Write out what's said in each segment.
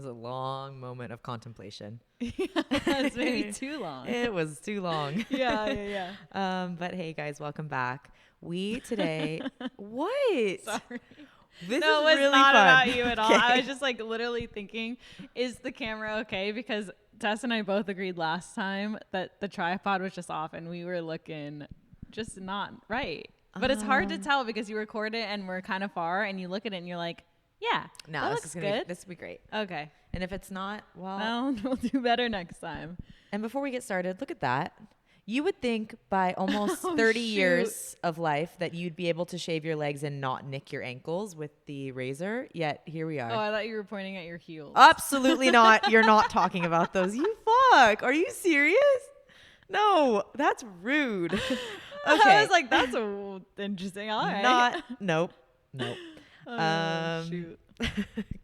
was a long moment of contemplation. It's maybe too long. It was too long. Yeah. But hey guys, welcome back. We today, what? Sorry. This No, is it was really not fun. about you at all. I Okay. was just like literally thinking, is the camera okay? Because Tess and I both agreed last time that the tripod was just off and we were looking just not right. But it's hard to tell because you record it and we're kind of far and you look at it and you're like, yeah, No, that looks good. This will be great. Okay. And if it's not, Well, we'll do better next time. And before we get started, look at that. You would think by almost 30 shoot. years of life that you'd be able to shave your legs and not nick your ankles with the razor. Yet here we are. Oh, I thought you were pointing at your heels. Absolutely not. You're not talking about those. You fuck. Are you serious? No, that's rude. Okay. I was like, that's interesting. All right. Nope. Shoot.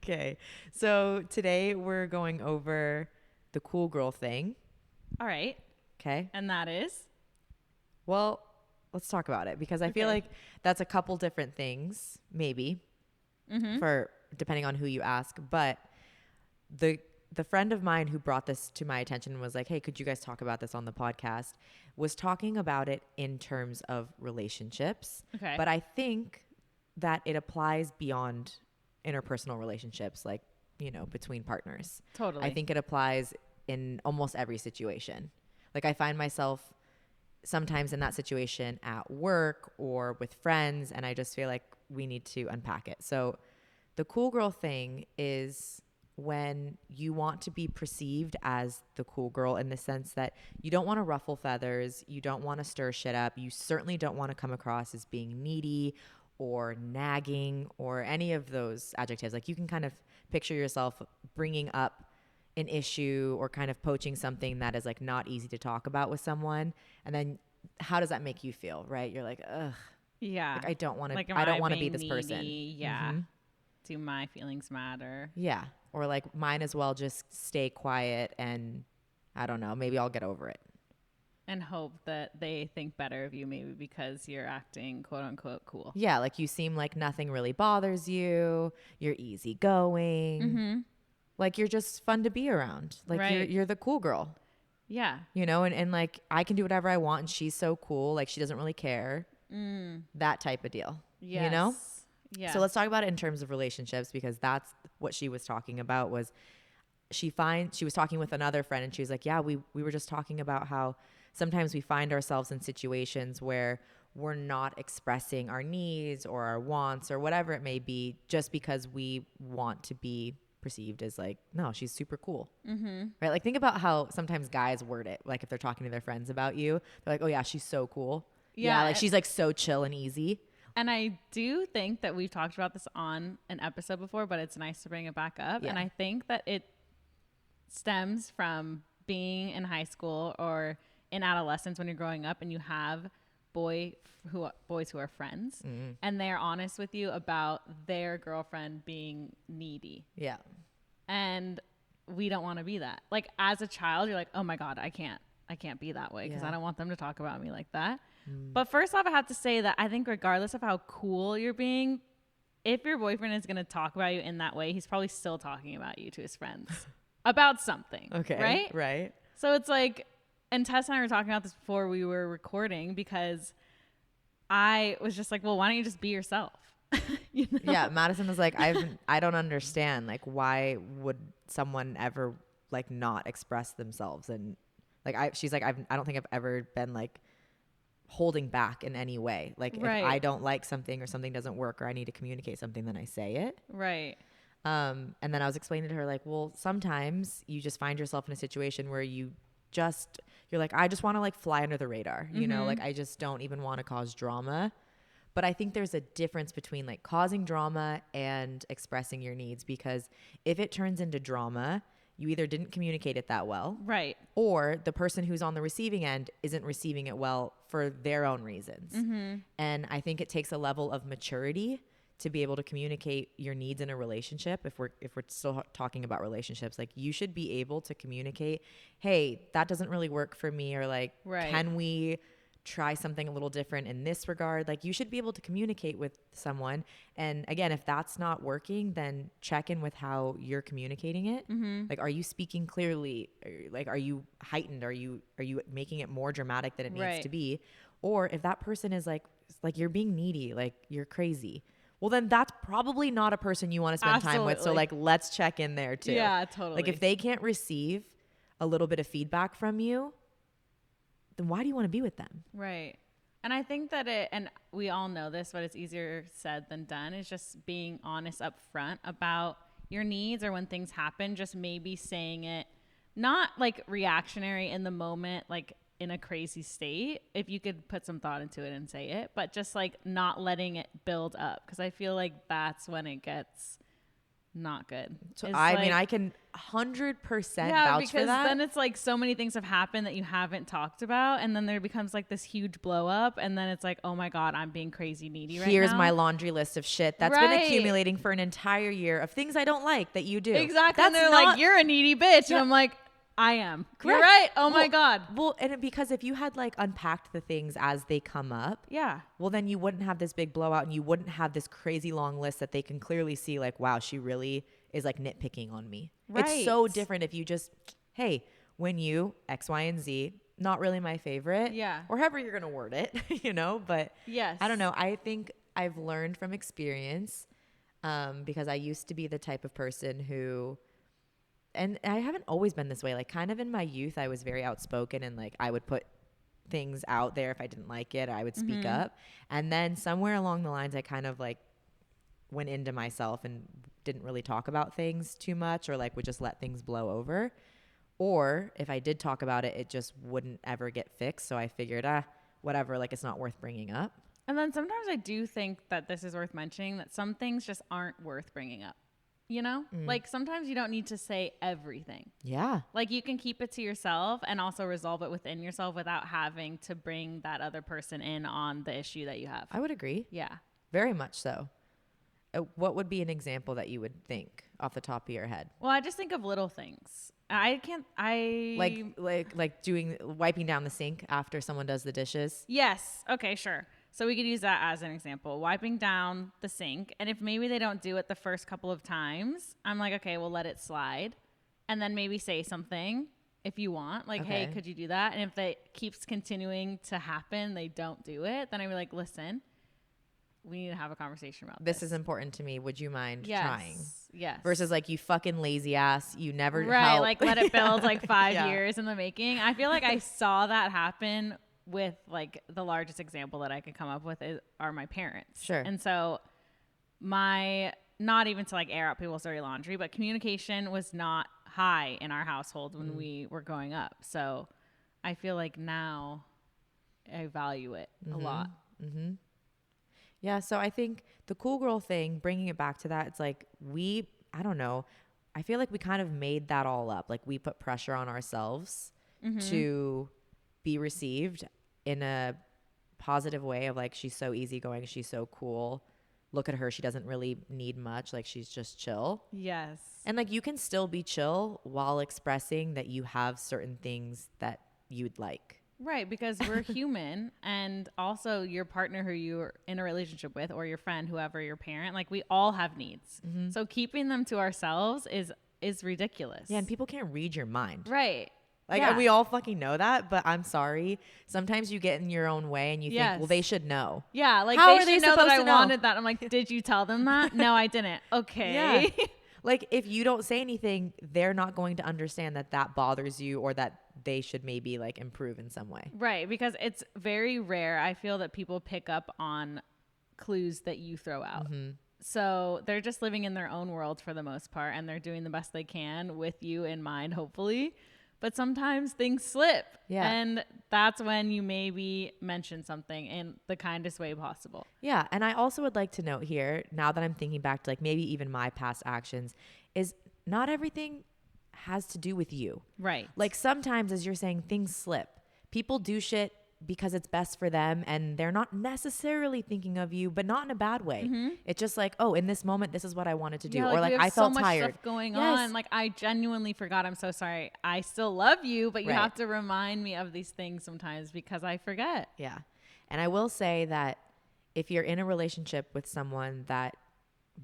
Okay. So today we're going over the cool girl thing. All right. Okay. And that is? Well, let's talk about it because I feel like that's a couple different things, maybe, for depending on who you ask. But the friend of mine who brought this to my attention and was like, hey, could you guys talk about this on the podcast, was talking about it in terms of relationships. Okay. But I think that it applies beyond interpersonal relationships, like, you know, between partners. Totally. I think it applies in almost every situation. Like I find myself sometimes in that situation at work or with friends, and I just feel like we need to unpack it. So the cool girl thing is when you want to be perceived as the cool girl in the sense that you don't want to ruffle feathers, you don't want to stir shit up, you certainly don't want to come across as being needy or nagging or any of those adjectives. Like you can kind of picture yourself bringing up an issue or kind of poaching something that is like not easy to talk about with someone. And then how does that make you feel? Right. You're like, ugh. Yeah. Like I don't want to, Like, I don't want to being be this person. needy? Yeah. Do my feelings matter? Yeah. Or like mine as well. Just stay quiet and I don't know, maybe I'll get over it. And hope that they think better of you maybe because you're acting quote unquote cool. Yeah. Like you seem like nothing really bothers you. You're easygoing. Like you're just fun to be around. Like you're the cool girl. Yeah. You know, and like I can do whatever I want and she's so cool. Like she doesn't really care. That type of deal. Yes. You know? Yeah. So let's talk about it in terms of relationships because that's what she was talking about was she was talking with another friend and she was like, yeah, we were just talking about how sometimes we find ourselves in situations where we're not expressing our needs or our wants or whatever it may be just because we want to be perceived as like, no, she's super cool. Right? Like think about how sometimes guys word it. Like if they're talking to their friends about you, they're like, oh yeah, she's so cool. Yeah. Like she's like so chill and easy. And I do think that we've talked about this on an episode before, but it's nice to bring it back up. Yeah. And I think that it stems from being in high school or in adolescence when you're growing up and you have boys who are friends and they're honest with you about their girlfriend being needy. Yeah. And we don't want to be that. Like as a child, you're like, oh my God, I can't be that way because I don't want them to talk about me like that. But first off, I have to say that I think regardless of how cool you're being, if your boyfriend is going to talk about you in that way, he's probably still talking about you to his friends about something. Okay. Right? Right. So it's like, and Tess and I were talking about this before we were recording because I was just like, well, why don't you just be yourself? You know? Yeah. Madison was like, I don't understand. Like, why would someone ever like not express themselves? And like, she's like, I don't think I've ever been like holding back in any way. Like if I don't like something or something doesn't work or I need to communicate something, then I say it. Right. And then I was explaining to her like, well, sometimes you just find yourself in a situation where you're like, I just want to like fly under the radar, you know, like I just don't even want to cause drama. But I think there's a difference between like causing drama and expressing your needs, because if it turns into drama, you either didn't communicate it that well. Right. Or the person who's on the receiving end isn't receiving it well for their own reasons. And I think it takes a level of maturity to be able to communicate your needs in a relationship. If we're still talking about relationships, like you should be able to communicate, hey, that doesn't really work for me. Or like, can we try something a little different in this regard. Like, you should be able to communicate with someone. And again, if that's not working, then check in with how you're communicating it. Like, are you speaking clearly? Like, are you heightened? Are you making it more dramatic than it needs to be? Or if that person is like you're being needy, like you're crazy, well, then that's probably not a person you want to spend time with. So like, let's check in there too. Yeah, totally. Like, if they can't receive a little bit of feedback from you, then why do you want to be with them? Right. And I think that and we all know this, but it's easier said than done, is just being honest up front about your needs, or when things happen, just maybe saying it, not like reactionary in the moment, like in a crazy state, if you could put some thought into it and say it, but just like not letting it build up. Cause I feel like that's when it gets not good. So I mean, I can 100% vouch for that. Then it's like so many things have happened that you haven't talked about, and then there becomes like this huge blow up, and then it's like, oh my God, I'm being crazy needy right now. Here's my laundry list of shit that's been accumulating for an entire year of things I don't like that you do. Exactly. That's, and they're like, you're a needy bitch. Yeah. And I'm like, I am. Correct. You're right. Oh my God. Well, and because if you had like unpacked the things as they come up, well, then you wouldn't have this big blowout, and you wouldn't have this crazy long list that they can clearly see like, wow, she really is like nitpicking on me. Right. It's so different if you just, hey, when you X, Y, and Z, not really my favorite. Yeah. Or however you're going to word it, you know, but yes. I don't know. I think I've learned from experience because I used to be the type of person who, and I haven't always been this way. Like, kind of in my youth, I was very outspoken, and like I would put things out there. If I didn't like it, I would speak up. And then somewhere along the lines, I kind of like went into myself and didn't really talk about things too much, or like would just let things blow over. Or if I did talk about it, it just wouldn't ever get fixed. So I figured, whatever, like it's not worth bringing up. And then sometimes I do think that this is worth mentioning, that some things just aren't worth bringing up. You know, like sometimes you don't need to say everything. Yeah. Like you can keep it to yourself and also resolve it within yourself without having to bring that other person in on the issue that you have. I would agree. Yeah. Very much so. What would be an example that you would think off the top of your head? Well, I just think of little things. Like wiping down the sink after someone does the dishes. Yes. Okay, sure. So we could use that as an example, wiping down the sink. And if maybe they don't do it the first couple of times, I'm like, okay, we'll let it slide. And then maybe say something if you want, like, hey, could you do that? And if it keeps continuing to happen, they don't do it, then I'd be like, listen, we need to have a conversation about this. This is important to me. Would you mind trying? Yes. Versus like, you fucking lazy ass. You never help. Like let it build like 5 years in the making. I feel like I saw that happen with like the largest example that I could come up with are my parents. Sure. And so not even to like air out people's dirty laundry, but communication was not high in our household when we were growing up. So I feel like now I value it a lot. Mm-hmm. Yeah. So I think the cool girl thing, bringing it back to that, it's like I don't know. I feel like we kind of made that all up. Like we put pressure on ourselves to be received in a positive way of like, she's so easygoing, she's so cool, look at her, she doesn't really need much, like she's just chill. Yes. And like you can still be chill while expressing that you have certain things that you'd like. Right, because we're human, and also your partner who you're in a relationship with, or your friend, whoever, your parent, like we all have needs. So keeping them to ourselves is ridiculous. Yeah, and people can't read your mind. Right. Like, and we all fucking know that, but I'm sorry. Sometimes you get in your own way and you think, well, they should know. Yeah, like how they should know that I wanted that. I'm like, did you tell them that? No, I didn't. Okay. Yeah. Like, if you don't say anything, they're not going to understand that bothers you, or that they should maybe like improve in some way. Right, because it's very rare, I feel, that people pick up on clues that you throw out. So they're just living in their own world for the most part, and they're doing the best they can with you in mind, hopefully. But sometimes things slip. Yeah. And that's when you maybe mention something in the kindest way possible. Yeah. And I also would like to note here, now that I'm thinking back to like maybe even my past actions, is not everything has to do with you. Right. Like sometimes, as you're saying, things slip. People do shit because it's best for them and they're not necessarily thinking of you, but not in a bad way. It's just like, oh, in this moment, this is what I wanted to do. Yeah, Or like, we have I felt so much tired. stuff going on. Like, I genuinely forgot. I'm so sorry. I still love you, but you have to remind me of these things sometimes because I forget. Yeah. And I will say that if you're in a relationship with someone that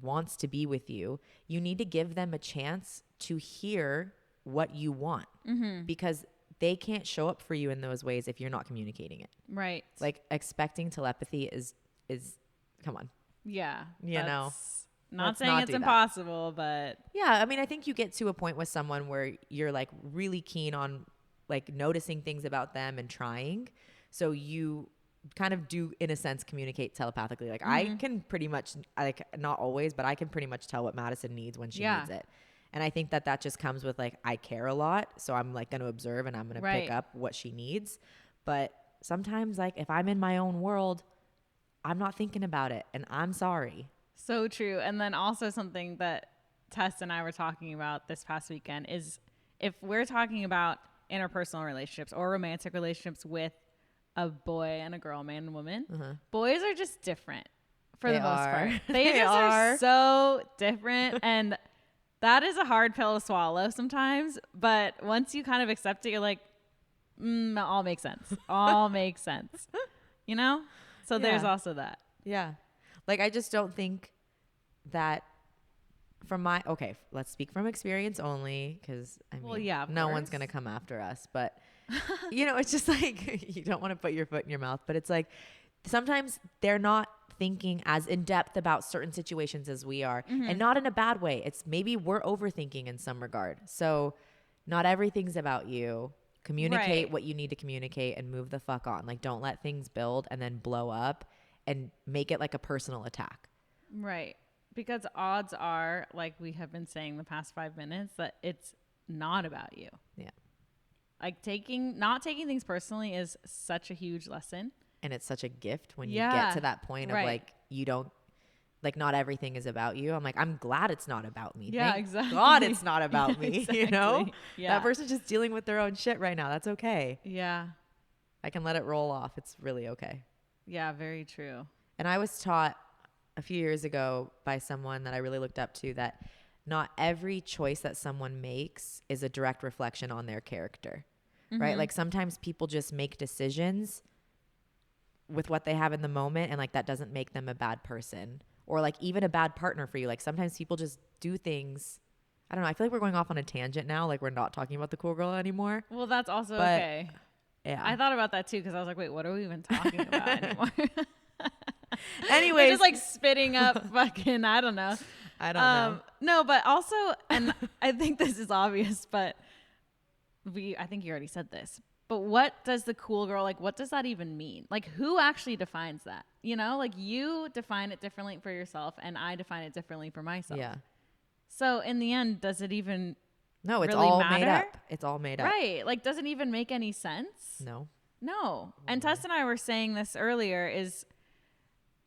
wants to be with you, you need to give them a chance to hear what you want, because they can't show up for you in those ways if you're not communicating it. Right. Like, expecting telepathy is come on. Yeah. You know, not saying it's impossible, but yeah, I mean, I think you get to a point with someone where you're like really keen on like noticing things about them and trying. So you kind of do, in a sense, communicate telepathically. Like, I can pretty much, like, not always, but I can pretty much tell what Madison needs when she needs it. And I think that just comes with like, I care a lot. So I'm like going to observe and I'm going to pick up what she needs. But sometimes, like, if I'm in my own world, I'm not thinking about it, and I'm sorry. So true. And then also something that Tess and I were talking about this past weekend is, if we're talking about interpersonal relationships or romantic relationships with a boy and a girl, man and woman, boys are just different for the most part. They just are so different. And that is a hard pill to swallow sometimes. But once you kind of accept it, you're like, it all makes sense. All makes sense. You know? So there's also that. Yeah. Like, I just don't think that okay, let's speak from experience only, because I mean, no one's going to come after us. But, you know, it's just like, you don't want to put your foot in your mouth. But it's like, sometimes they're not thinking as in depth about certain situations as we are, and not in a bad way. It's maybe we're overthinking in some regard. So not everything's about you. Communicate what you need to communicate and move the fuck on. Like, don't let things build and then blow up and make it like a personal attack. Right. Because odds are, like we have been saying the past 5 minutes, that it's not about you. Yeah. Like, not taking things personally is such a huge lesson. And it's such a gift when you get to that point of like, you don't, like, not everything is about you. I'm like, I'm glad it's not about me. Yeah, Thank exactly. God it's not about me, exactly. you know? Yeah. That person's just dealing with their own shit right now. That's okay. Yeah. I can let it roll off. It's really okay. Yeah, very true. And I was taught a few years ago by someone that I really looked up to that not every choice that someone makes is a direct reflection on their character, right? Like, sometimes people just make decisions with what they have in the moment, and like, that doesn't make them a bad person or like even a bad partner for you. Like, sometimes people just do things. I don't know. I feel like we're going off on a tangent now. Like, we're not talking about the cool girl anymore. Well, that's also okay. Yeah. I thought about that too, because I was like, wait, what are we even talking about anymore? Anyways, we're just like spitting up fucking, I don't know. No, but also, and I think this is obvious, but I think you already said this. But what does the cool girl, like, what does that even mean? Like, who actually defines that? You know, like, you define it differently for yourself and I define it differently for myself. Yeah. So in the end, does it even it's really all matter? made up. It's all made up. Right. Like, doesn't even make any sense. No. And Tess and I were saying this earlier, is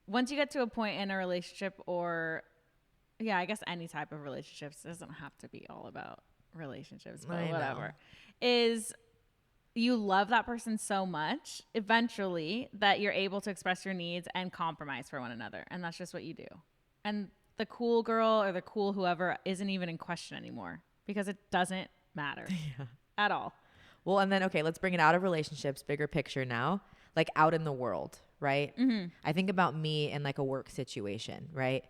once you get to a point in a relationship, or I guess any type of relationships, it doesn't have to be all about relationships, but whatever, is you love that person so much eventually that you're able to express your needs and compromise for one another. And that's just what you do. And the cool girl or the cool whoever isn't even in question anymore, because it doesn't matter at all. Well, and then, okay, let's bring it out of relationships, bigger picture now, like out in the world, right? I think about me in like a work situation, right?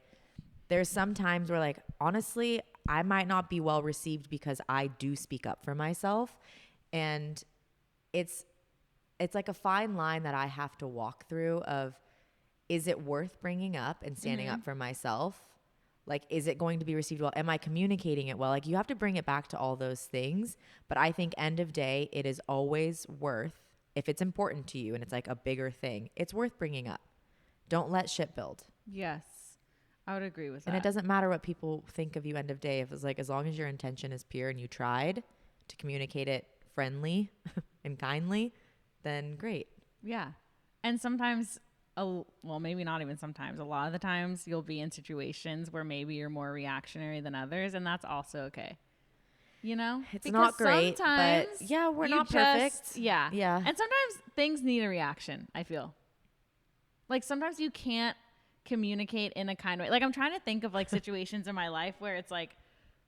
There's some times where, like, honestly, I might not be well received because I do speak up for myself. And it's like a fine line that I have to walk through of, is it worth bringing up and standing up for myself? Like, is it going to be received well? Am I communicating it well? Like, you have to bring it back to all those things. But I think end of day, it is always worth, if it's important to you and it's like a bigger thing, it's worth bringing up. Don't let shit build. Yes, I would agree with that. And it doesn't matter what people think of you end of day. If it's like, as long as your intention is pure and you tried to communicate it friendly and kindly, then great. Yeah. And sometimes, well, maybe not even sometimes, a lot of the times you'll be in situations where maybe you're more reactionary than others, and that's also okay. you know? It's Because not great, but sometimes yeah, we're you not just- perfect. Yeah. Yeah. And sometimes things need a reaction, I feel. Like sometimes you can't communicate in a kind way. Like I'm trying to think of like situations in my life where it's like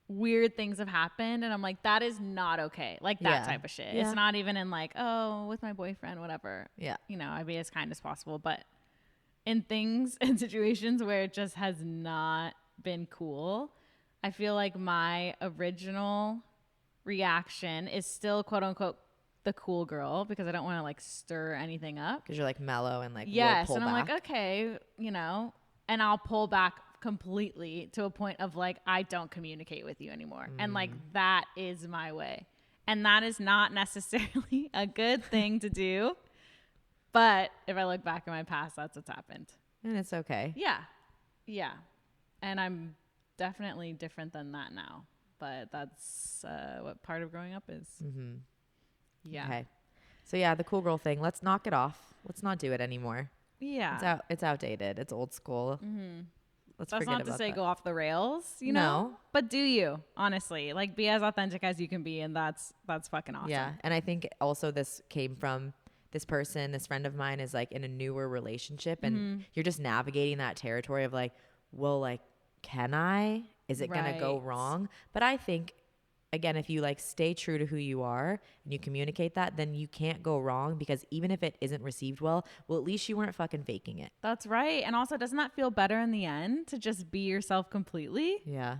weird things have happened and I'm like, that is not okay. Like that Yeah. type of shit. Yeah. It's not even in like, oh, with my boyfriend, whatever. Yeah. You know, I'd be as kind as possible. But in things and situations where it just has not been cool, I feel like my original reaction is still quote unquote the cool girl because I don't want to like stir anything up. Because you're like mellow and like Yes, pull and I'm back. like, okay, you know, and I'll pull back completely to a point of like I don't communicate with you anymore. And like that is my way. And that is not necessarily a good thing to do. But if I look back in my past, that's what's happened. And it's okay. Yeah. Yeah. And I'm definitely different than that now. But that's what part of growing up is. Mm-hmm. Yeah. Okay. So yeah, the cool girl thing. Let's knock it off. Let's not do it anymore. Yeah. It's outdated. It's old school. Mm-hmm. Let's That's forget not to about say that. go off the rails, you No. know? But do you, honestly. Like be as authentic as you can be, and that's fucking awesome. Yeah. And I think also this came from this person, this friend of mine is like in a newer relationship and you're just navigating that territory of like, well, like, can I? Is it gonna go Right. wrong? But I think again, if you like stay true to who you are and you communicate that, then you can't go wrong because even if it isn't received well, at least you weren't fucking faking it. That's right. And also, doesn't that feel better in the end to just be yourself completely? Yeah.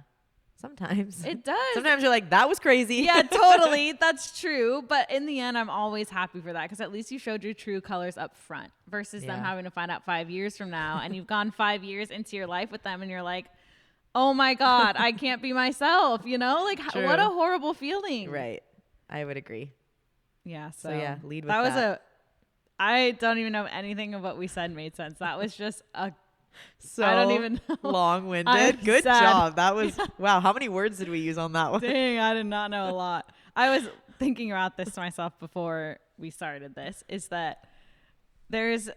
Sometimes. It does. Sometimes you're like, that was crazy. Yeah, totally. That's true. But in the end, I'm always happy for that because at least you showed your true colors up front versus them Yeah. having to find out 5 years from now. And you've gone 5 years into your life with them and you're like, oh my God, I can't be myself, you know? Like, True. what a horrible feeling. Right. I would agree. Yeah. So yeah, lead with that. that. Was I don't even know anything of what we said made sense. That was just So I don't even know. long-winded. I'm Good sad. job. That was wow. How many words did we use on that one? Dang, I did not know a lot. I was thinking about this to myself before we started this, is that there's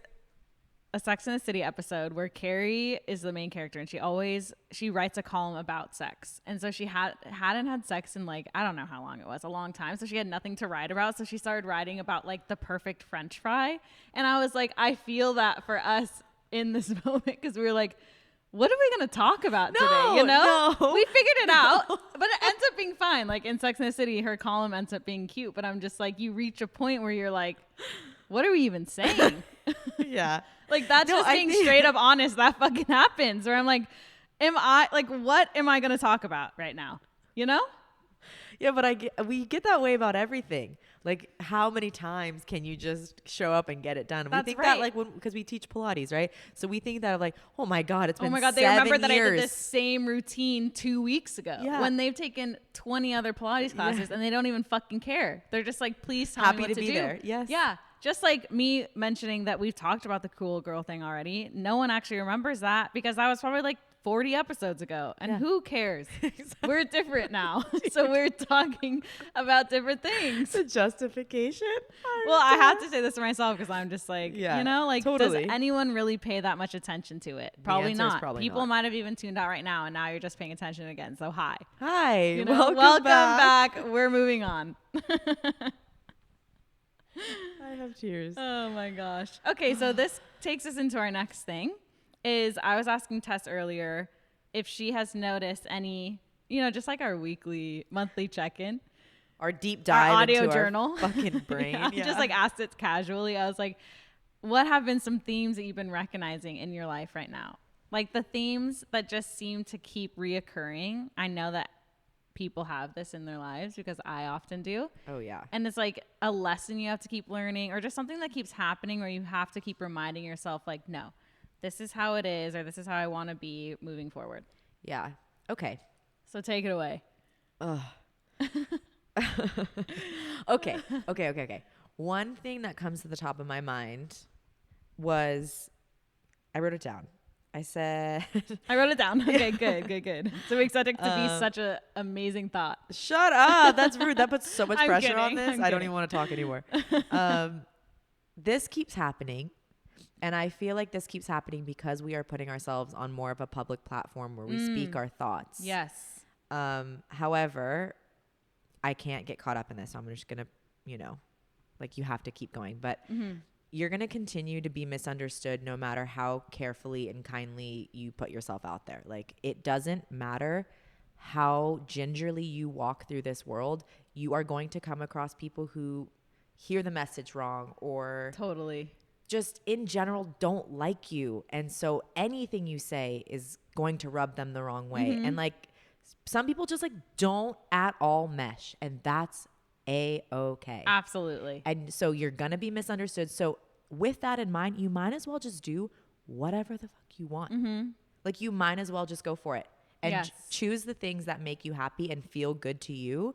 a Sex and the City episode where Carrie is the main character and she writes a column about sex. And so she hadn't had sex in like, I don't know how long it was, a long time. So she had nothing to write about. So she started writing about like the perfect French fry. And I was like, I feel that for us in this moment because we were like, what are we going to talk about today? You know, no. we figured it out, but it ends up being fine. Like in Sex and the City, her column ends up being cute, but I'm just like, you reach a point where you're like, what are we even saying? Yeah. Like that's No, just I being think- straight up honest. That fucking happens. Where I'm like, what am I going to talk about right now? You know? Yeah, but we get that way about everything. Like, how many times can you just show up and get it done? That's we think right. that like because we teach Pilates, right? So we think that of like, oh my God, it's been Oh my God, they 7 remember that I years. did this same routine 2 weeks ago. Yeah. When they've taken 20 other Pilates classes and they don't even fucking care. They're just like, please tell Happy me what to to be do. there. Yes. Yeah. Just like me mentioning that we've talked about the cool girl thing already. No one actually remembers that because that was probably like 40 episodes ago. And Yeah. who cares? We're different now. So we're talking about different things. The justification. Well, I had to say this to myself because I'm just like, Yeah, you know, like, totally. does anyone really pay that much attention to it? Probably answer is not. probably People not. might have even tuned out right now, and now you're just paying attention again. So hi. Hi. You know, welcome back. We're moving on. I have tears. Oh my gosh. Okay, so this takes us into our next thing. Is I was asking Tess earlier if she has noticed any, you know, just like our monthly check-in. Our deep dive audio into journal. our fucking brain. I Yeah. just like asked it casually. I was like, what have been some themes that you've been recognizing in your life right now? Like the themes that just seem to keep reoccurring. I know that people have this in their lives because I often do. Oh yeah. And it's like a lesson you have to keep learning or just something that keeps happening where you have to keep reminding yourself like, no, this is how it is or this is how I want to be moving forward. Yeah. Okay. So take it away. Ugh. Okay. One thing that comes to the top of my mind was, I wrote it down. I said, I wrote it down. Okay, good. So we expect it to be such an amazing thought. shut up. That's rude. That puts so much I'm pressure on kidding. this. I'm I don't kidding. even want to talk anymore. This keeps happening. And I feel like this keeps happening because we are putting ourselves on more of a public platform where we speak our thoughts. Yes. However, I can't get caught up in this. So I'm just going to, you know, like you have to keep going. But you're going to continue to be misunderstood no matter how carefully and kindly you put yourself out there. Like it doesn't matter how gingerly you walk through this world. You are going to come across people who hear the message wrong or totally just in general don't like you. And so anything you say is going to rub them the wrong way. And like some people just like don't at all mesh, and that's A-okay. Absolutely. And so you're going to be misunderstood. So with that in mind, you might as well just do whatever the fuck you want. Like you might as well just go for it and choose the things that make you happy and feel good to you.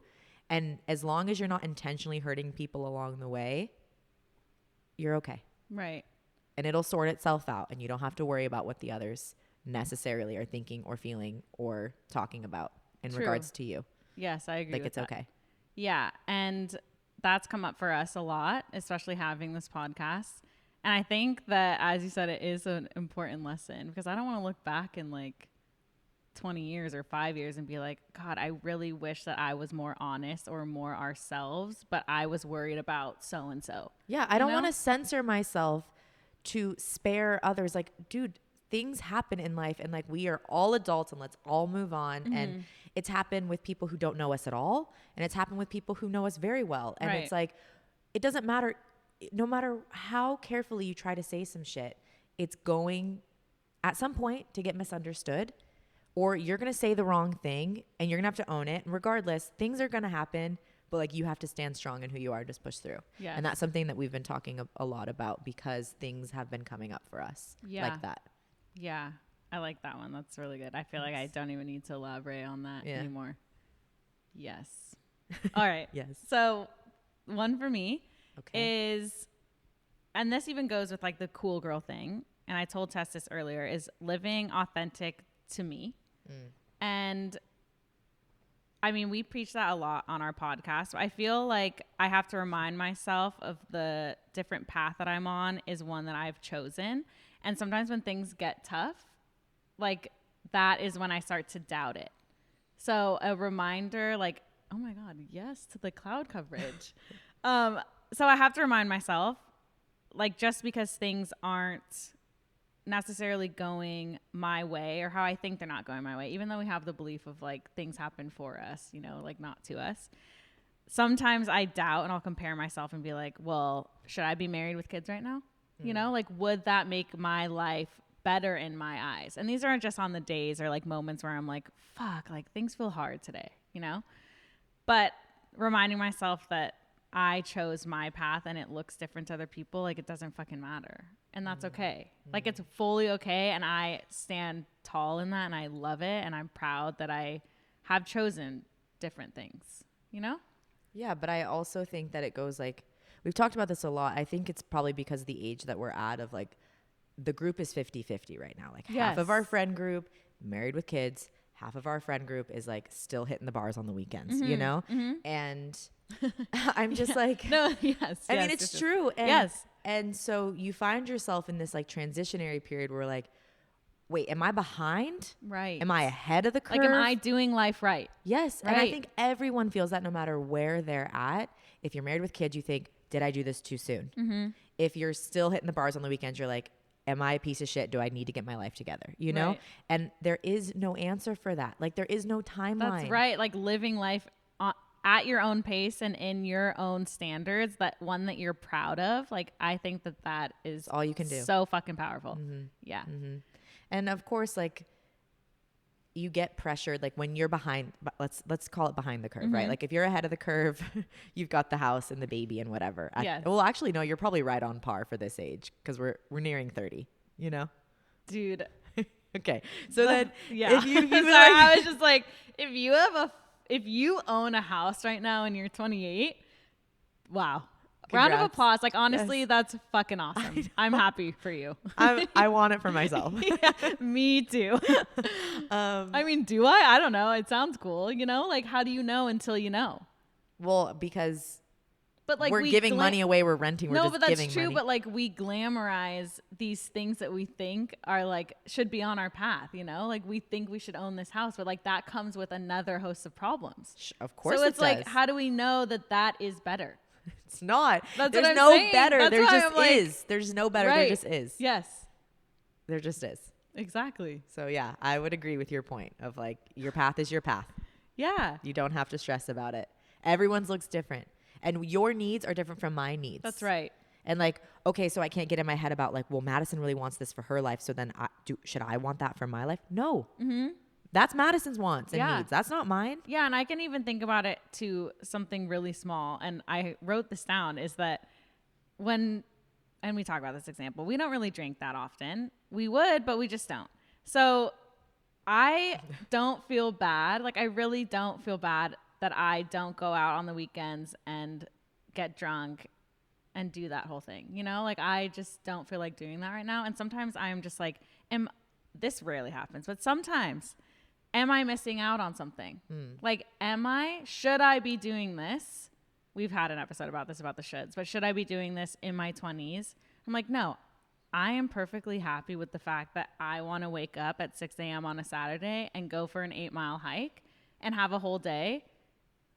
And as long as you're not intentionally hurting people along the way, you're okay. Right. And it'll sort itself out, and you don't have to worry about what the others necessarily are thinking or feeling or talking about in regards to you. Yes, I agree. Like with it's that. okay. Yeah. And that's come up for us a lot, especially having this podcast. And I think that, as you said, it is an important lesson, because I don't want to look back in like 20 years or 5 years and be like, God, I really wish that I was more honest or more ourselves, but I was worried about so-and-so. Yeah. I don't want to censor myself to spare others. Like, dude, things happen in life, and like we are all adults, and let's all move on. And it's happened with people who don't know us at all, and it's happened with people who know us very well. And it's like, it doesn't matter. No matter how carefully you try to say some shit, it's going at some point to get misunderstood, or you're going to say the wrong thing and you're going to have to own it. And regardless, things are going to happen, but like you have to stand strong in who you are, just push through. Yes. And that's something that we've been talking a lot about, because things have been coming up for us like that. Yeah. I like that one. That's really good. I feel like I don't even need to elaborate on that anymore. Yes. All right. Yes. So one for me is, and this even goes with like the cool girl thing, and I told Tess this earlier, is living authentic to me. And I mean, we preach that a lot on our podcast. I feel like I have to remind myself of the different path that I'm on is one that I've chosen. And sometimes when things get tough, like that is when I start to doubt it. So a reminder, like, oh my God, yes to the cloud coverage. So I have to remind myself, like, just because things aren't necessarily going my way, or how I think they're not going my way, even though we have the belief of like things happen for us, you know, like not to us. Sometimes I doubt, and I'll compare myself and be like, well, should I be married with kids right now? You know, like, would that make my life better in my eyes? And these aren't just on the days or like moments where I'm like, fuck, like things feel hard today, you know? But reminding myself that I chose my path and it looks different to other people, like it doesn't fucking matter. And that's okay. Like it's fully okay. And I stand tall in that, and I love it. And I'm proud that I have chosen different things, you know? Yeah. But I also think that it goes like, we've talked about this a lot. I think it's probably because of the age that we're at, of like the group is 50-50 right now. Like half of our friend group married with kids, half of our friend group is like still hitting the bars on the weekends, you know? And I'm just like, no, yes. I mean, it's true. And, and so you find yourself in this like transitionary period where like, wait, am I behind? Right. Am I ahead of the curve? Like, am I doing life right? Yes. Right. And I think everyone feels that no matter where they're at. If you're married with kids, you think, did I do this too soon? If you're still hitting the bars on the weekends, you're like, am I a piece of shit? Do I need to get my life together? You know? Right. And there is no answer for that. Like there is no timeline. That's right. Like living life at your own pace and in your own standards, that one that you're proud of. Like, I think that that is all you can do. So fucking powerful. Yeah. And of course, like you get pressured, like when you're behind, let's call it behind the curve, right? Like if you're ahead of the curve, you've got the house and the baby and whatever. Well, actually, no, you're probably right on par for this age, because we're nearing 30, you know? Dude. Okay. So then, yeah. If you Sorry, I was just like, if you own a house right now and you're 28, wow. Congrats. Round of applause. Like, honestly, that's fucking awesome. I'm happy for you. I want it for myself. Yeah, me too. I mean, do I? I don't know. It sounds cool. You know, like, how do you know until you know? Well, because But like we're giving money away, we're renting, we're no, just but that's giving true. money. But like we glamorize these things that we think are like should be on our path, you know? Like we think we should own this house, but like that comes with another host of problems. Of course So it it's like, does. how do we know that that is better? It's not. That's There's what I'm no saying. better. That's There why just I'm like, is. There's no better. right. There just is. Yes, There just is. exactly. So yeah, I would agree with your point of like your path is your path. Yeah, You don't have to stress about it. Everyone's looks different. And your needs are different from my needs. that's right. And like, okay, so I can't get in my head about like, well, Madison really wants this for her life. So then should I want that for my life? No. Mm-hmm. That's Madison's wants and needs. That's not mine. Yeah, and I can even think about it to something really small. And I wrote this down is that and we talk about this example, we don't really drink that often. We would, but we just don't. So I don't feel bad. Like I really don't feel bad that I don't go out on the weekends and get drunk and do that whole thing. You know, like I just don't feel like doing that right now. And sometimes I'm just like, this rarely happens, but sometimes am I missing out on something? Like, should I be doing this? We've had an episode about this, about the shoulds, but should I be doing this in my 20s? I'm like, no, I am perfectly happy with the fact that I want to wake up at 6 a.m. on a Saturday and go for an 8-mile hike and have a whole day.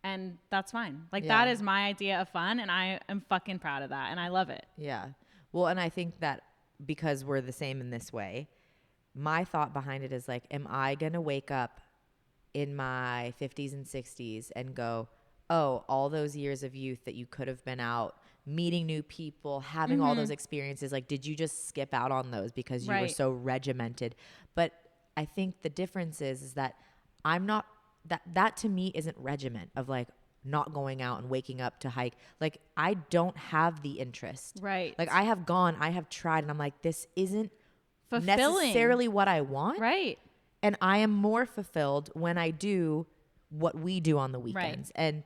And that's fine. Like that is my idea of fun. And I am fucking proud of that. And I love it. Yeah. Well, and I think that because we're the same in this way, my thought behind it is like, am I going to wake up in my 50s and 60s and go, oh, all those years of youth that you could have been out meeting new people, having all those experiences, like, did you just skip out on those because you were so regimented? But I think the difference is that I'm not, that to me isn't regiment of like not going out and waking up to hike. Like I don't have the interest. Right. Like I have tried and I'm like, this isn't Fulfilling. necessarily what I want. Right. And I am more fulfilled when I do what we do on the weekends. Right. And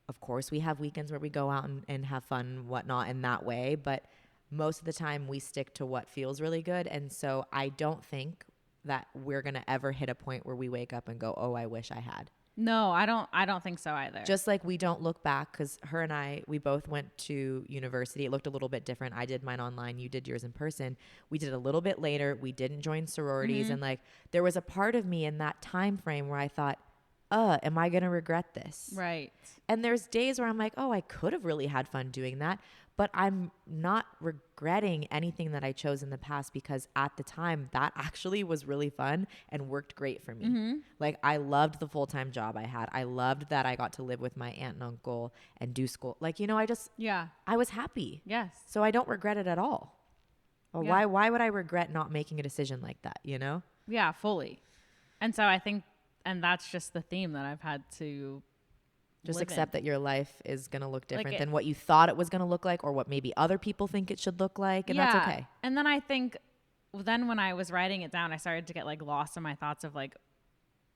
of course we have weekends where we go out and have fun and whatnot in that way. But most of the time we stick to what feels really good. And so I don't think that we're going to ever hit a point where we wake up and go, oh, I wish I had. No, I don't think so either. Just like we don't look back, because her and I, we both went to university. It looked a little bit different. I did mine online. You did yours in person. We did a little bit later. We didn't join sororities. And like, there was a part of me in that time frame where I thought, am I going to regret this? Right. And there's days where I'm like, oh, I could have really had fun doing that. But I'm not regretting anything that I chose in the past because at the time that actually was really fun and worked great for me. Like I loved the full-time job I had. I loved that I got to live with my aunt and uncle and do school. Like, you know, I was happy. Yes. So I don't regret it at all. Well, why would I regret not making a decision like that, you know? Yeah, fully. And so I think, and that's just the theme that I've had to just live accept in. that your life is going to look different Like than what you thought it was going to look like or what maybe other people think it should look like. And that's okay. And then I think then when I was writing it down, I started to get like lost in my thoughts of like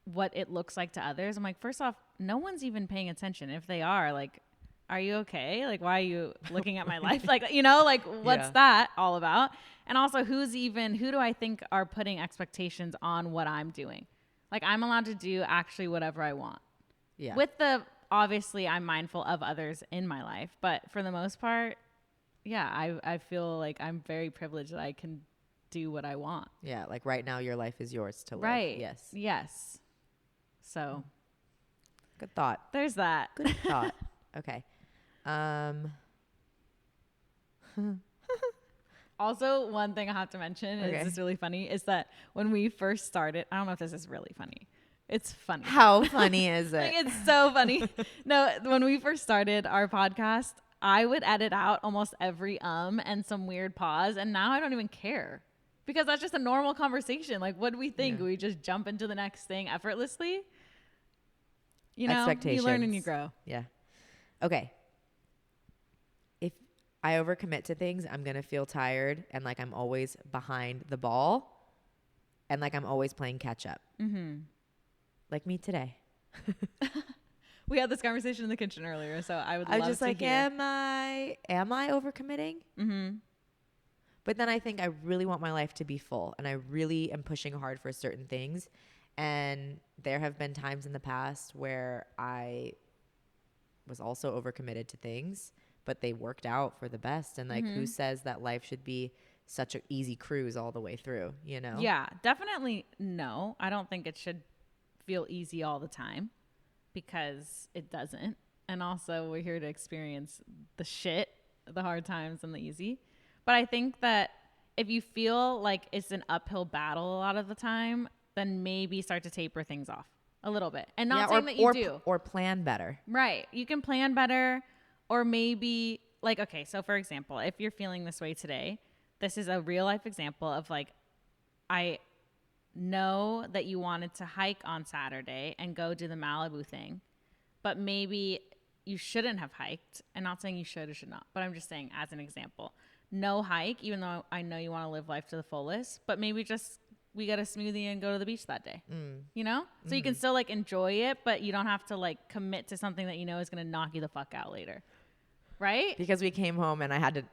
what it looks like to others. I'm like, first off, no one's even paying attention. If they are, like, are you okay? Like, why are you looking at my life? Like, you know, like what's that all about? And also who do I think are putting expectations on what I'm doing? Like I'm allowed to do actually whatever I want. Yeah. Obviously I'm mindful of others in my life, but for the most part, I feel like I'm very privileged that I can do what I want. Yeah. Like right now your life is yours to live. Right. Yes. Yes. So good thought. There's that. Good thought. Okay. Also, one thing I have to mention is just really funny is that when we first started, I don't know if this is really funny. It's funny. How funny is it? Like, it's so funny. No, when we first started our podcast, I would edit out almost every and some weird pause. And now I don't even care because that's just a normal conversation. Like, what do we think? Yeah. We just jump into the next thing effortlessly. You know, Expectations. you learn and you grow. Yeah. Okay. If I overcommit to things, I'm going to feel tired and like I'm always behind the ball and like I'm always playing catch up. Mm-hmm. Like me today. We had this conversation in the kitchen earlier, so I would love to hear. I was just like, am I overcommitting? Mm-hmm. But then I think I really want my life to be full and I really am pushing hard for certain things. And there have been times in the past where I was also overcommitted to things, but they worked out for the best. And like, who says that life should be such an easy cruise all the way through, you know? Yeah, definitely no. I don't think it should feel easy all the time, because it doesn't. And also, we're here to experience the shit, the hard times and the easy. But I think that if you feel like it's an uphill battle a lot of the time, then maybe start to taper things off a little bit. And not saying that you do. Or plan better. Right. You can plan better, or maybe like, okay, so for example, if you're feeling this way today, this is a real life example of like, I know that you wanted to hike on Saturday and go do the Malibu thing, but maybe you shouldn't have hiked. And not saying you should or should not, but I'm just saying as an example, no hike, even though I know you want to live life to the fullest, but maybe just we get a smoothie and go to the beach that day, you know? So you can still like enjoy it, but you don't have to like commit to something that you know is going to knock you the fuck out later. Right? Because we came home and I had to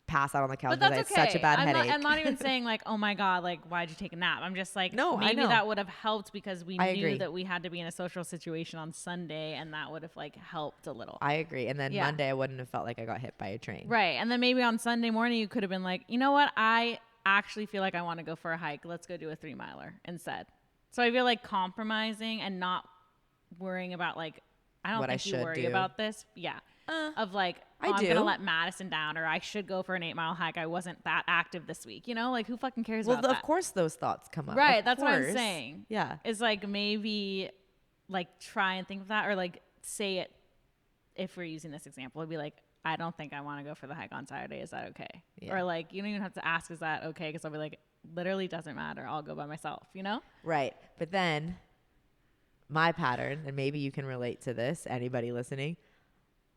pass out on the couch But because I that's had okay. such a bad headache. I'm not even saying like, oh my God, like why'd you take a nap? I'm just like, No, maybe I know. that would have helped because we I knew agree. that we had to be in a social situation on Sunday, and that would have like helped a little. I agree. And then Yeah. Monday I wouldn't have felt like I got hit by a train. Right. And then maybe on Sunday morning, you could have been like, you know what? I actually feel like I want to go for a hike. Let's go do a 3-miler instead. So I feel like compromising and not worrying about like, I don't What I think you should worry do. about this. Yeah. Of like, I I'm do. going to let Madison down, or I should go for an 8-mile hike. I wasn't that active this week. You know, like who fucking cares Well, about that? of course those thoughts come up. Right. Of That's what I'm course. saying. Yeah. It's like maybe like try and think of that, or like say it. If we're using this example, it'd be like, I don't think I want to go for the hike on Saturday. Is that okay? Yeah. Or like, you don't even have to ask, is that okay? Because I'll be like, literally doesn't matter. I'll go by myself, you know? Right. But then my pattern, and maybe you can relate to this, anybody listening,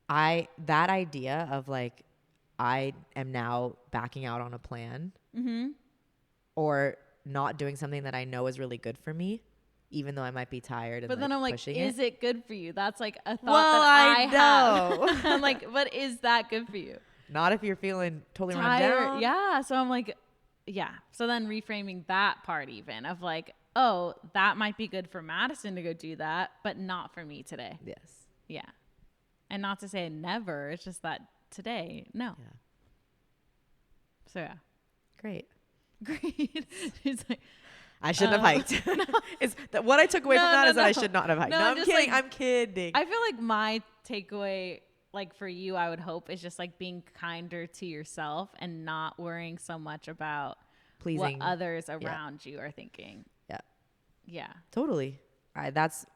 that idea of like, I am now backing out on a plan or not doing something that I know is really good for me, even though I might be tired and But then I'm like, pushing is it good for you? That's like a thought Well, that I know. have. I'm like, but is that good for you? Not if you're feeling totally run Tired. down. Yeah. So I'm like, yeah. So then reframing that part even of like, oh, that might be good for Madison to go do that, but not for me today. Yes. Yeah. And not to say never, it's just that today, no. Yeah. So yeah. Great. Great. She's like, I shouldn't have hiked. What I took away from that is that I should not have hiked. No, No, I'm just kidding. like- I'm kidding. I feel like my takeaway, like for you, I would hope is just like being kinder to yourself and not worrying so much about Pleasing. what others around you are thinking. Yeah. Yeah. Totally. That's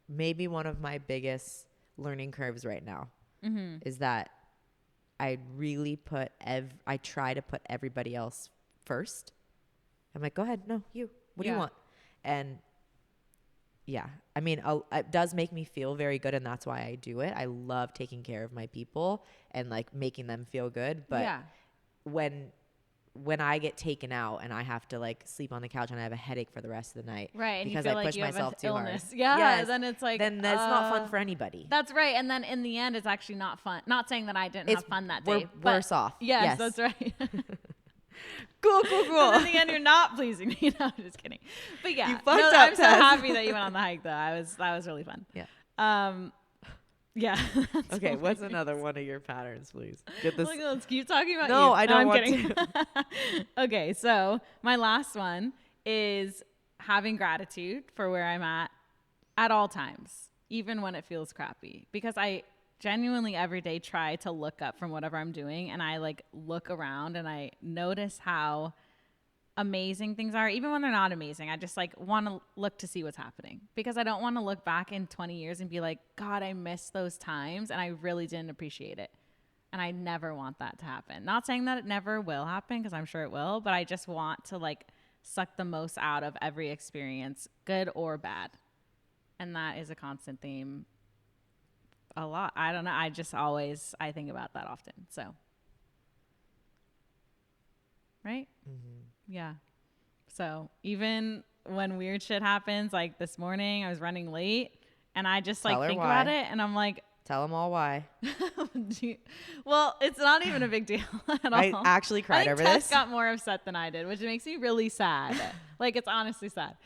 maybe one of my biggest learning curves right now is that I really I try to put everybody else first. I'm like, go ahead. No, you. What do you want? And yeah, I mean, it does make me feel very good, and that's why I do it. I love taking care of my people and like making them feel good. But yeah. when I get taken out and I have to like sleep on the couch and I have a headache for the rest of the night, Right. And because you feel I like push you have myself an too illness. hard. Yeah. Yes. Then it's like, then that's not fun for anybody. That's right. And then in the end, it's actually not fun. Not saying that I didn't have fun that day. We're worse off. Yes, that's right. Cool. And in the end, you're not pleasing me. No, I'm just kidding. But yeah, You fucked up, I'm so Tess. happy that you went on the hike though. That was really fun. Yeah. Yeah. Okay. What's another one of your patterns, please? Get this. Let's keep talking about No, you. I don't I'm want kidding. Okay, so my last one is having gratitude for where I'm at all times, even when it feels crappy, because I genuinely every day try to look up from whatever I'm doing, and I like look around and I notice how amazing things are, even when they're not amazing. I just like want to look to see what's happening, because I don't want to look back in 20 years and be like, God, I missed those times and I really didn't appreciate it. And I never want that to happen. Not saying that it never will happen, because I'm sure it will, but I just want to like suck the most out of every experience, good or bad. And that is a constant theme a lot. I don't know. I think about that often. So, right? Yeah. So even when weird shit happens, like this morning I was running late and I just like think about it and I'm like, tell them all why. well, it's not even a big deal at all. I actually cried I think over Tess this. got more upset than I did, which makes me really sad. Like, it's honestly sad.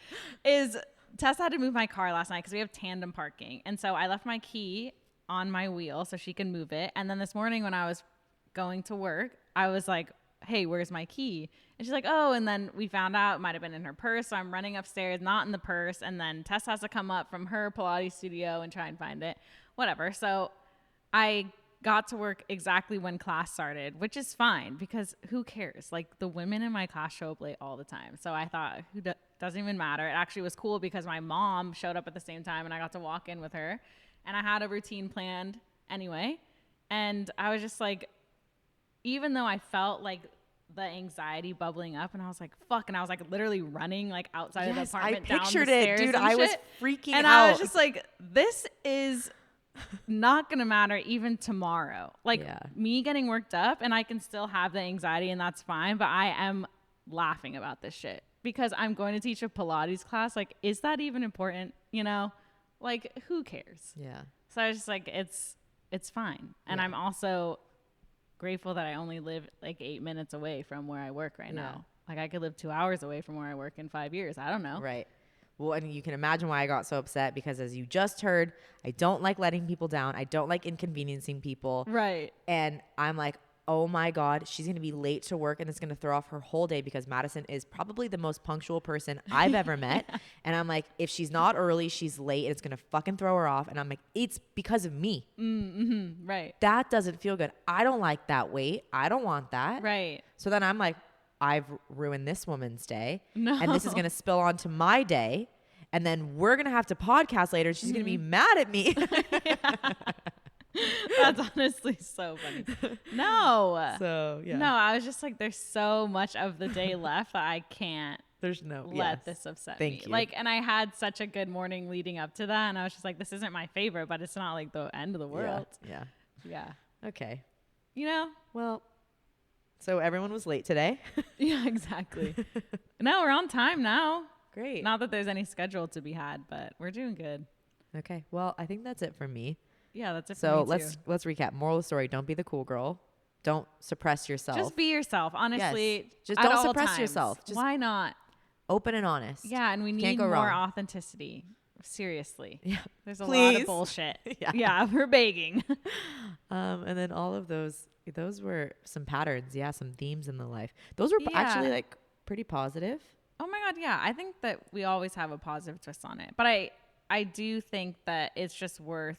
Tess had to move my car last night because we have tandem parking. And so I left my key on my wheel so she can move it. And then this morning when I was going to work, I was like, hey, where's my key? And she's like, oh, and then we found out it might have been in her purse. So I'm running upstairs, not in the purse. And then Tess has to come up from her Pilates studio and try and find it, whatever. So I got to work exactly when class started, which is fine because who cares? Like the women in my class show up late all the time. So I thought, doesn't even matter. It actually was cool because my mom showed up at the same time and I got to walk in with her and I had a routine planned anyway. And I was just like, even though I felt like the anxiety bubbling up and I was like, fuck. And I was like literally running like outside of the apartment. I pictured down the it, stairs dude. and I was shit. freaking And out. I was just like, this is not gonna matter even tomorrow. Like me getting worked up and I can still have the anxiety and that's fine, but I am laughing about this shit because I'm going to teach a Pilates class. Like, is that even important? You know, like who cares? Yeah. So I was just like, it's fine. And I'm also grateful that I only live like 8 minutes away from where I work right now. Like I could live 2 hours away from where I work in 5 years. I don't know. Right. Well, and you can imagine why I got so upset because as you just heard, I don't like letting people down. I don't like inconveniencing people. Right. And I'm like, oh my God, she's going to be late to work and it's going to throw off her whole day because Madison is probably the most punctual person I've ever met. And I'm like, if she's not early, she's late and it's going to fucking throw her off. And I'm like, it's because of me. Mm-hmm. Right. That doesn't feel good. I don't like that wait. I don't want that. Right. So then I'm like, I've ruined this woman's day. No. And this is going to spill onto my day. And then we're going to have to podcast later. She's going to be mad at me. That's honestly so funny. No. So, yeah. No, I was just like, there's so much of the day left that I can't let this upset me. You. Like, and I had such a good morning leading up to that. And I was just like, this isn't my favorite, but it's not like the end of the world. Yeah. Yeah. Okay. You know? Well, so everyone was late today. Yeah, exactly. No, we're on time now. Great. Not that there's any schedule to be had, but we're doing good. Okay. Well, I think that's it for me. Yeah, that's it for so me too. let's recap. Moral of the story, don't be the cool girl. Don't suppress yourself. Just be yourself, honestly. Yes. Just at don't all suppress times. yourself. Just why not? open and honest. Yeah, and we need more authenticity. Seriously. Yeah. There's a lot of bullshit. Yeah, we're begging. And then all of those were some patterns, some themes in the life. Those were actually like pretty positive. Oh my God, yeah. I think that we always have a positive twist on it. But I do think that it's just worth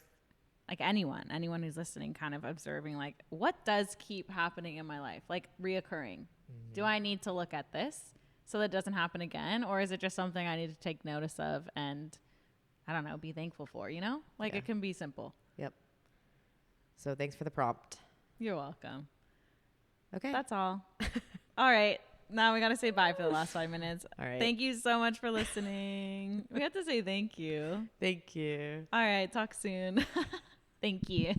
like anyone who's listening kind of observing like what does keep happening in my life? Like reoccurring. Mm-hmm. Do I need to look at this so that it doesn't happen again? Or is it just something I need to take notice of and I don't know, be thankful for, you know? Like it can be simple. Yep. So thanks for the prompt. You're welcome. Okay. That's all. All right. Now we got to say bye for the last 5 minutes. All right. Thank you so much for listening. We have to say thank you. Thank you. All right. Talk soon. Thank you.